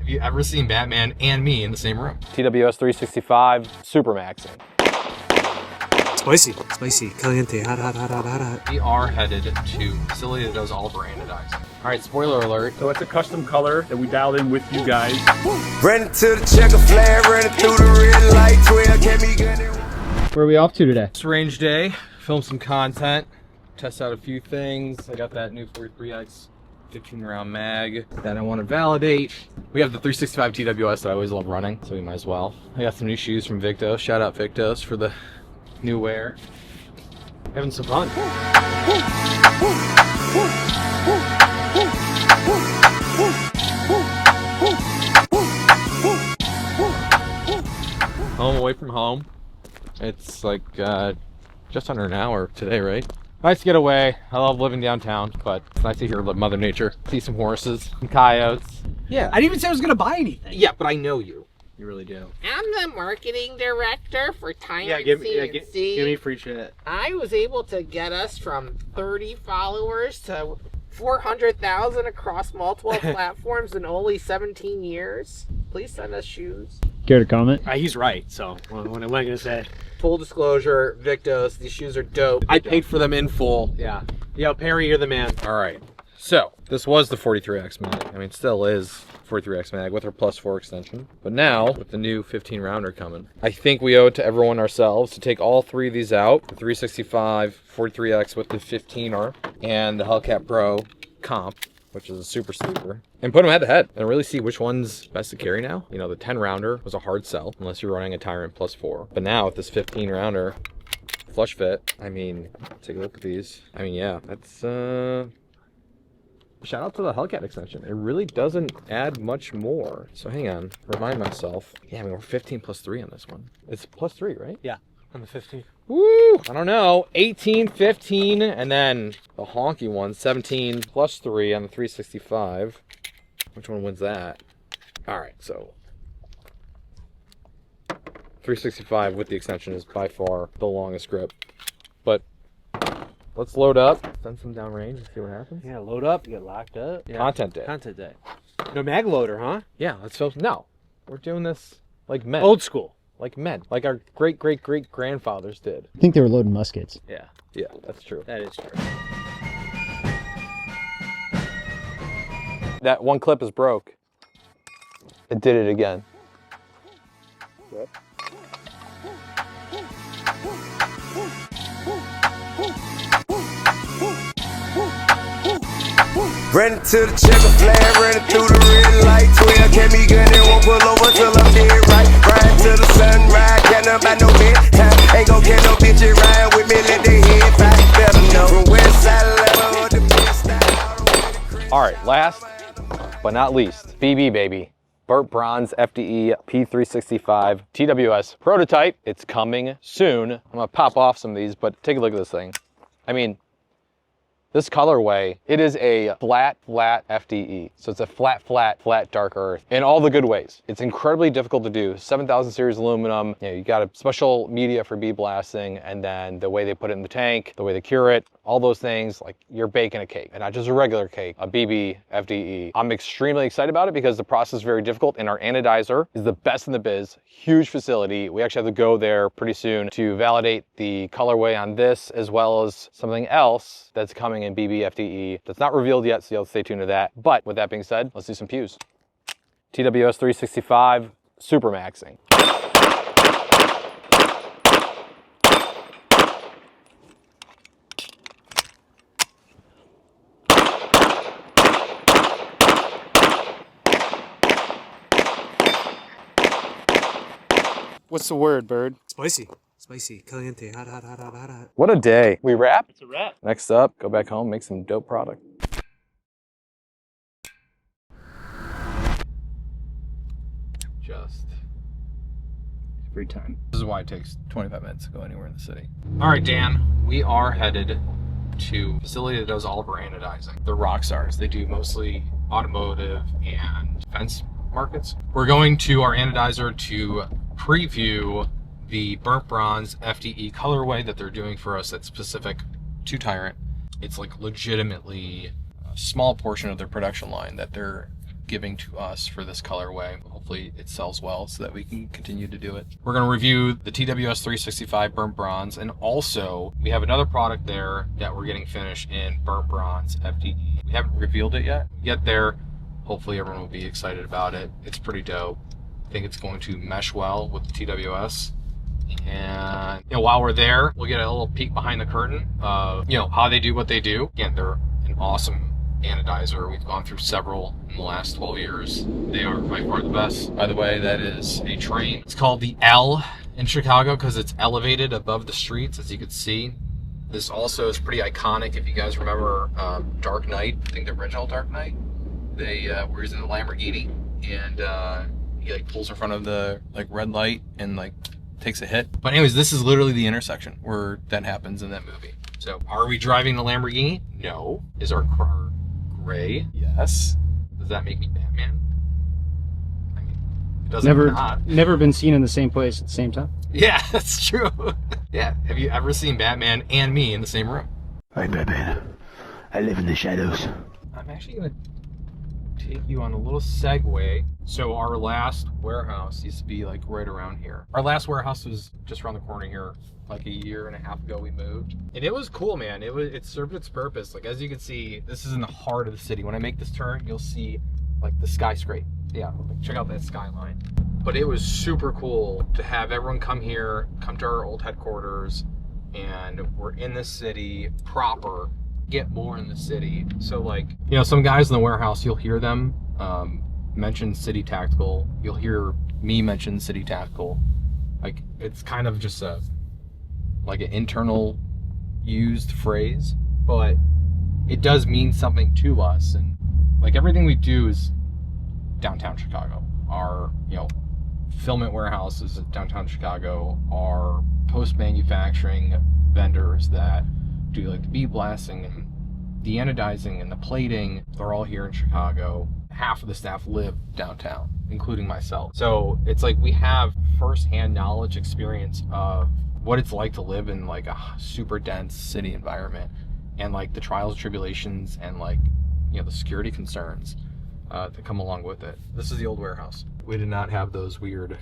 Have you ever seen Batman and me in the same room? TWS 365 Super Maxing. Spicy, caliente, hot. We are headed to a facility that does all of our anodizing. All right, spoiler alert. So it's a custom color that we dialed in with you guys. Running to the checker flag, running through the red light, 12 kept me gunning. Where are we off to today? It's range day, film some content, test out a few things. I got that new 43X 15 round mag that I want to validate. We have the 365 TWS that I always love running, so we might as well. I got some new shoes from Victos. Shout out Victos for the new wear. Having some fun. Home away from home. It's like just under an hour today, right? Nice to get away. I love living downtown, but it's nice to hear Mother Nature. See some horses, some coyotes. Yeah. I didn't even say I was gonna buy anything. Yeah, but I know you. You really do. I'm the marketing director for Tyrant Yeah, give CNC. me free shit. I was able to get us from 30 followers to 400,000 across multiple platforms in only 17 years. Please send us shoes. Care to comment? He's right, so what am I gonna say? Full disclosure, Victos, these shoes are dope. I paid for them in full. Yeah. Yo, Perry, you're the man. All right. So, this was the 43X mag. I mean, it still is 43X mag with our +4 extension. But now, with the new 15 rounder coming, I think we owe it to everyone ourselves to take all three of these out. The 365, 43X with the 15R, and the Hellcat Pro Comp, which is a super sleeper, and put them head to head and really see which one's best to carry now. You know, the 10 rounder was a hard sell unless you're running a Tyrant +4. But now with this 15 rounder, flush fit, I mean, take a look at these. I mean, yeah, that's, shout out to the Hellcat extension. It really doesn't add much more. So hang on, remind myself. Yeah, I mean, we're 15 +3 on this one. It's +3, right? Yeah, on the 15. Woo! I don't know. 18, 15, and then the honky one, 17 +3 on the 365. Which one wins that? All right, so 365 with the extension is by far the longest grip. But let's load up, send some downrange, and see what happens. Yeah, load up, you get locked up. Yeah. Content day. Content day. No mag loader, huh? Yeah, let's film. No, we're doing this like men. Old school. Like men. Like our great-great-great-grandfathers did. I think they were loading muskets. Yeah, Yeah, that's true. that is true. That one clip is broke. It did it again. Running to the checker flag, running through the red light, 12 kept me gunning, won't pull over till I'm dead right. Riding to the sunrise, can't none by no bedtime. Ain't gon' get no bitches riding with me, let they head back. Better know from west side level or the best style. All right, last but not least, BB baby. Burt Bronze FDE P365 TWS prototype. It's coming soon. I'm gonna pop off some of these, but take a look at this thing. I mean, this colorway, it is a flat FDE. So it's a flat dark earth in all the good ways. It's incredibly difficult to do. 7000 series aluminum, you know, you got a special media for bead blasting, and then the way they put it in the tank, the way they cure it, all those things, like you're baking a cake, and not just a regular cake, a BB FDE. I'm extremely excited about it because the process is very difficult, and our anodizer is the best in the biz. Huge facility. We actually have to go there pretty soon to validate the colorway on this, as well as something else that's coming in BB FDE that's not revealed yet, so you'll stay tuned to that. But with that being said, let's do some pews. TWS 365 Super Maxing. What's the word, Bird? Spicy, caliente, hot. What a day. We wrap? It's a wrap. Next up, go back home, make some dope product. Just Free time. this is why it takes 25 minutes to go anywhere in the city. All right, Dan, we are headed to a facility that does all of our anodizing. They're rock stars. They do mostly automotive and defense markets. We're going to our anodizer to preview the burnt bronze FDE colorway that they're doing for us that's specific to Tyrant. It's like legitimately a small portion of their production line that they're giving to us for this colorway. Hopefully it sells well so that we can continue to do it. We're going to review the TWS 365 burnt bronze, and also we have another product there that we're getting finished in burnt bronze FDE. We haven't revealed it yet. Get there. Hopefully everyone will be excited about it. It's pretty dope. I think it's going to mesh well with the TWS. And while we're there, we'll get a little peek behind the curtain of how they do what they do. Again, they're an awesome anodizer. We've gone through several in the last 12 years. They are by far the best. By the way, that is a train. It's called the L in Chicago because it's elevated above the streets, as you can see. This also is pretty iconic. If you guys remember Dark Knight, I think the original Dark Knight, where he's in the Lamborghini and he like pulls in front of the like red light and like takes a hit. But anyways, this is literally the intersection where that happens in that movie. So are we driving the Lamborghini? No. Is our car gray? Yes. Does that make me Batman? I mean, it doesn't. Never been seen in the same place at the same time. Yeah, that's true. Yeah. Have you ever seen Batman and me in the same room? Hi, Batman. I live in the shadows. I'm actually gonna take you on a little segue. So our last warehouse used to be like right around here. Our last warehouse was just around the corner here. Like a year and a half ago we moved. And it was cool, man. It served its purpose. Like as you can see, this is in the heart of the city. When I make this turn, you'll see like the skyscraper. Yeah, check out that skyline. But it was super cool to have everyone come here, come to our old headquarters, and we're in the city proper, get more in the city. So like, some guys in the warehouse, you'll hear them mention City Tactical. You'll hear me mention City Tactical. Like it's kind of just like an internal used phrase, but it does mean something to us. And like everything we do is downtown Chicago. Our, fulfillment warehouse is at downtown Chicago. Our post-manufacturing vendors that do like the bead blasting and the anodizing and the plating, they're all here in Chicago. Half of the staff live downtown, including myself. So it's like we have first-hand knowledge, experience of what it's like to live in like a super dense city environment, and like the trials, tribulations, and like the security concerns that come along with it. This is the old warehouse. We did not have those weird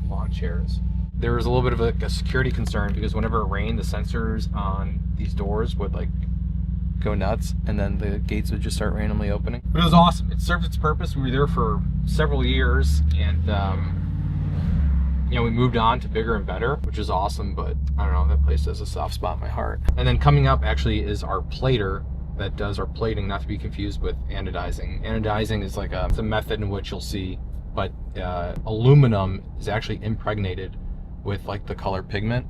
lawn chairs. There was a little bit of a security concern because whenever it rained, the sensors on these doors would like go nuts, and then the gates would just start randomly opening. But it was awesome. It served its purpose. We were there for several years, and we moved on to bigger and better, which is awesome, but I don't know, that place has a soft spot in my heart. And then coming up actually is our plater that does our plating, not to be confused with anodizing. Anodizing is like it's a method in which you'll see, but aluminum is actually impregnated with like the color pigment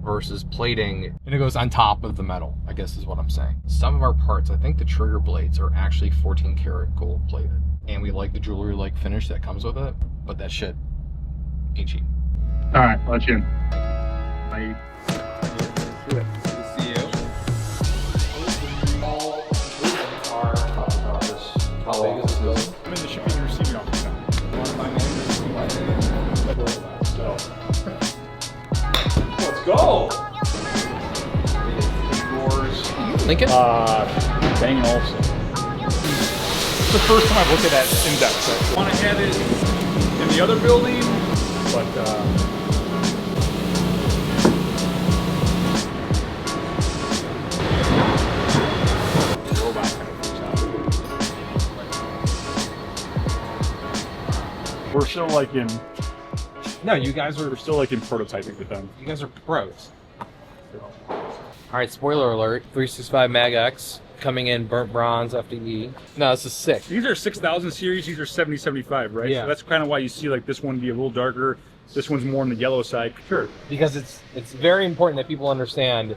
versus plating, and it goes on top of the metal, I guess is what I'm saying. Some of our parts, I think the trigger blades are actually 14 karat gold plated, and we like the jewelry like finish that comes with it, but that shit ain't cheap. All right, I'll let you in. Bye. Good to see you. How big is this? I'm in the shipping and receiving office now. Let's go. Lincoln? Bang & Olufsen. It's the first time I've looked at that index. I want to have it in the other building, but we're still like in. No, you guys are. We're still like in prototyping with them. You guys are pros. All right, spoiler alert: 365 Mag X coming in burnt bronze FDE. No, this is sick. These are 6000 series. These are 7075, right? Yeah. So that's kind of why you see like this one be a little darker. This one's more on the yellow side. Sure, because it's very important that people understand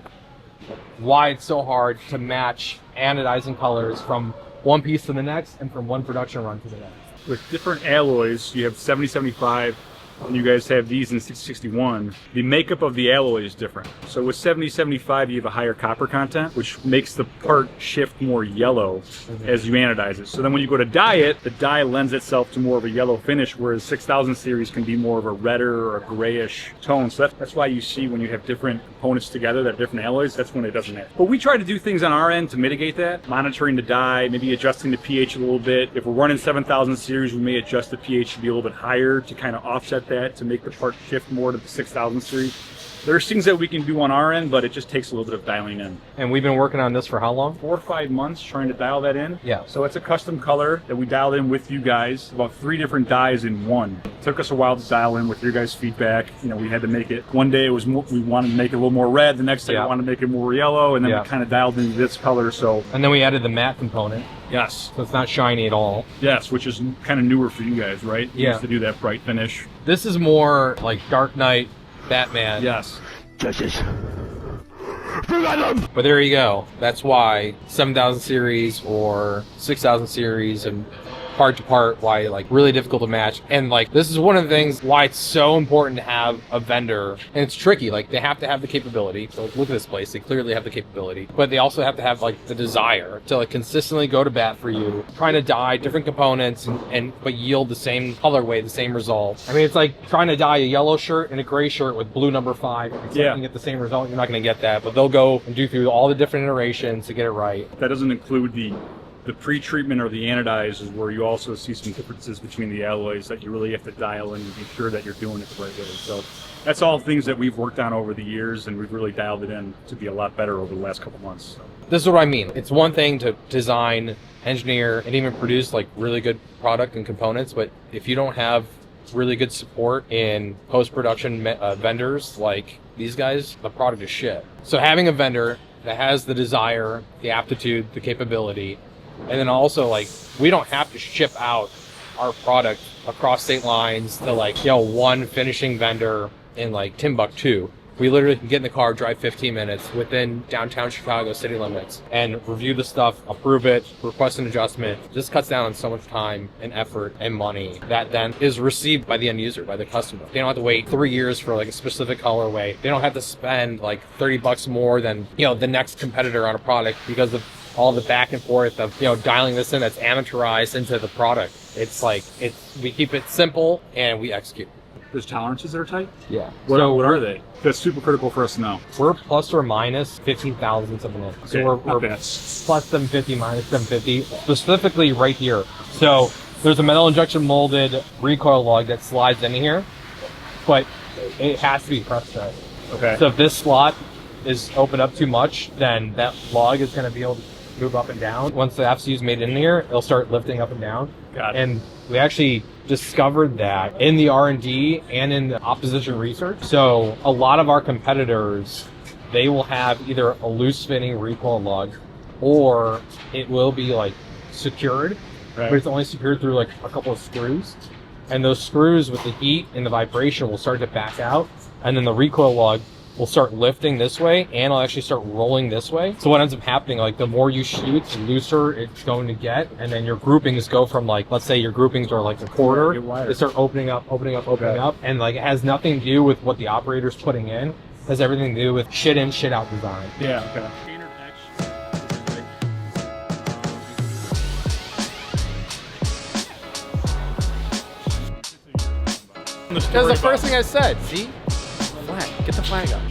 why it's so hard to match anodizing colors from one piece to the next and from one production run to the next. With different alloys, you have 7075 and you guys have these in 6061, the makeup of the alloy is different. So with 7075, you have a higher copper content, which makes the part shift more yellow as you anodize it. So then when you go to dye it, the dye lends itself to more of a yellow finish, whereas 6000 series can be more of a redder or a grayish tone. So that's why you see when you have different components together that are different alloys, that's when it doesn't have. But we try to do things on our end to mitigate that, monitoring the dye, maybe adjusting the pH a little bit. If we're running 7000 series, we may adjust the pH to be a little bit higher to kind of offset that, to make the part shift more to the 6000 series. There's things that we can do on our end, but it just takes a little bit of dialing in. And we've been working on this for how long? 4 or 5 months trying to dial that in. Yeah. So it's a custom color that we dialed in with you guys, about 3 different dyes in one. It took us a while to dial in with your guys' feedback. You know, we had to make it, one day it was more, we wanted to make it a little more red, the next day we wanted to make it more yellow, and then we kind of dialed into this color, so. And then we added the matte component. Yes. So it's not shiny at all. Yes, which is kind of newer for you guys, right? You Yeah. used to do that bright finish. This is more like Dark Knight, Batman. Yes. But there you go. That's why 7000 series or 6000 series and part to part, why like really difficult to match. And like this is one of the things why it's so important to have a vendor. And it's tricky. Like they have to have the capability. So look at this place. They clearly have the capability, but they also have to have like the desire to like consistently go to bat for you, trying to dye different components and but yield the same colorway, the same result. I mean, it's like trying to dye a yellow shirt and a gray shirt with blue number 5. Expecting to get the same result. You're not going to get that, but they'll go and do through all the different iterations to get it right. That doesn't include the pre-treatment or the anodize, is where you also see some differences between the alloys that you really have to dial in and be sure that you're doing it the right way. So that's all things that we've worked on over the years, and we've really dialed it in to be a lot better over the last couple months. So. This is what I mean. It's one thing to design, engineer, and even produce like really good product and components, but if you don't have really good support in post-production vendors like these guys, the product is shit. So having a vendor that has the desire, the aptitude, the capability, and then also like we don't have to ship out our product across state lines to like, you know, one finishing vendor in like Timbuktu. We literally can get in the car, drive 15 minutes within downtown Chicago city limits and review the stuff, approve it, request an adjustment. This cuts down on so much time and effort and money that then is received by the end user, by the customer. They don't have to wait 3 years for like a specific colorway. They don't have to spend like $30 more than, you know, the next competitor on a product because of all the back and forth of, you know, dialing this in that's amateurized into the product. It's like, we keep it simple and we execute. There's tolerances that are tight? Yeah. What are they? That's super critical for us to know. We're plus or minus 15 thousandths of an inch. Okay, So we're plus 750, minus 750, specifically right here. So there's a metal injection molded recoil lug that slides in here, but it has to be press set. Okay. So if this slot is opened up too much, then that lug is going to be able to move up and down. Once the FCU is made in here, it'll start lifting up and down. Got it. And we actually discovered that in the R&D and in the opposition research. So a lot of our competitors, they will have either a loose fitting recoil lug or it will be like secured, Right. but it's only secured through like a couple of screws. And those screws with the heat and the vibration will start to back out. And then the recoil lug will start lifting this way and it'll actually start rolling this way. So what ends up happening, like the more you shoot, the looser it's going to get. And then your groupings go from like, let's say your groupings are like a quarter, they start opening up. And like it has nothing to do with what the operator's putting in. It has everything to do with shit in, shit out design. Yeah, okay. That's the first thing I said. See? Flag. Get the flag up.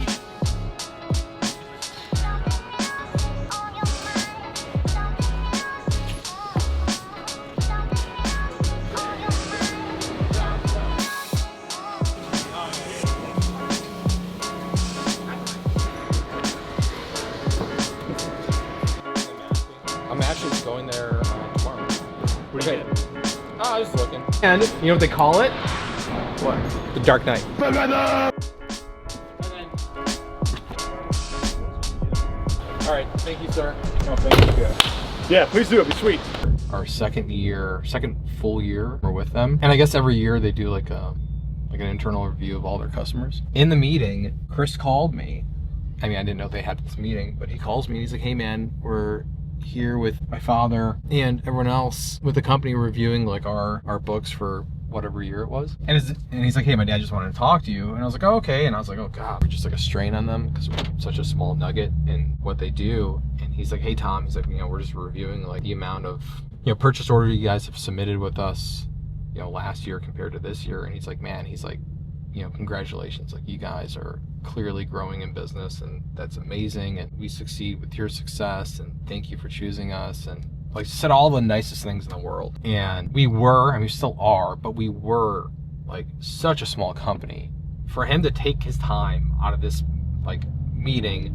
I'm actually going there tomorrow. What do you think? Oh, I was just looking. And you know what they call it? What? The Dark Knight. All right, thank you, sir. Oh, thank you. Yeah, please do. It'd be sweet. Our second full year we're with them, and I guess every year they do like an internal review of all their customers. In the meeting, Chris called me. I mean, I didn't know they had this meeting, but he calls me and he's like, "Hey man, we're here with my father and everyone else with the company reviewing like our books for whatever year it was. And he's like, hey, my dad just wanted to talk to you. And I was like, oh, okay. And I was like, oh God, we're just like a strain on them because we're such a small nugget in what they do. And he's like, hey, Tom, he's like, we're just reviewing like the amount of, purchase order you guys have submitted with us, last year compared to this year. And he's like, man, he's like, congratulations. Like, you guys are clearly growing in business and that's amazing. And we succeed with your success and thank you for choosing us. And like said all the nicest things in the world. And we still are, but we were like such a small company. For him to take his time out of this like meeting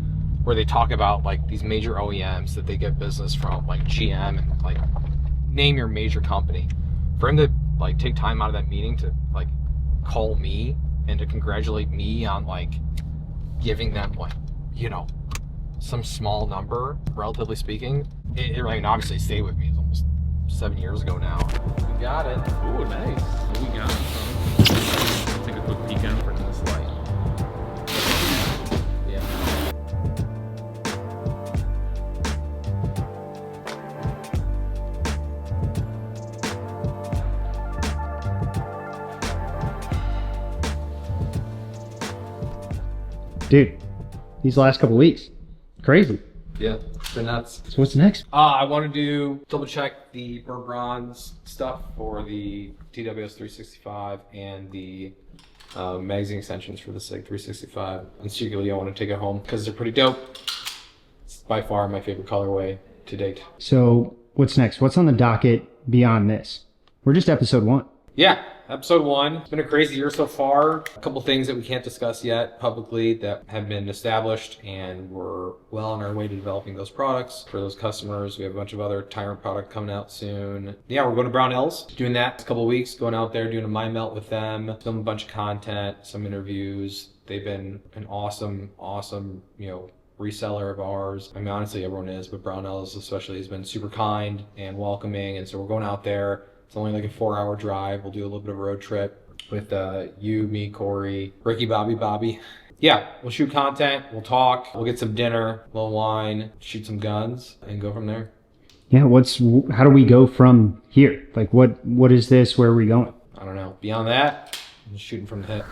where they talk about like these major OEMs that they get business from, like GM and like name your major company. For him to like take time out of that meeting to like call me and to congratulate me on like giving them like, some small number, relatively speaking, it obviously stayed with me. It's almost 7 years ago now. We got it. Ooh, nice. We got it. Take a quick peek at it from this light. Yeah. Dude, these last couple weeks, crazy. Yeah, it's been nuts. So what's next? I want to double check the burnt bronze stuff for the TWS 365 and the magazine extensions for the SIG 365. And secretly I want to take it home because they're pretty dope. It's by far my favorite colorway to date. So what's next? What's on the docket beyond this? We're just episode 1. Yeah, episode 1. It's been a crazy year so far. A couple things that we can't discuss yet publicly that have been established, and we're well on our way to developing those products for those customers. We have a bunch of other Tyrant product coming out soon. Yeah, we're going to Brownells, doing that a couple weeks, going out there, doing a mind melt with them, film a bunch of content, some interviews. They've been an awesome, reseller of ours. I mean, honestly, everyone is, but Brownells especially has been super kind and welcoming. And so we're going out there. It's only like a 4-hour drive. We'll do a little bit of a road trip with you, me, Corey, Ricky, Bobby. Yeah, we'll shoot content, we'll talk, we'll get some dinner, a little wine, shoot some guns, and go from there. Yeah, how do we go from here? Like, what is this? Where are we going? I don't know. Beyond that, I'm just shooting from the hip.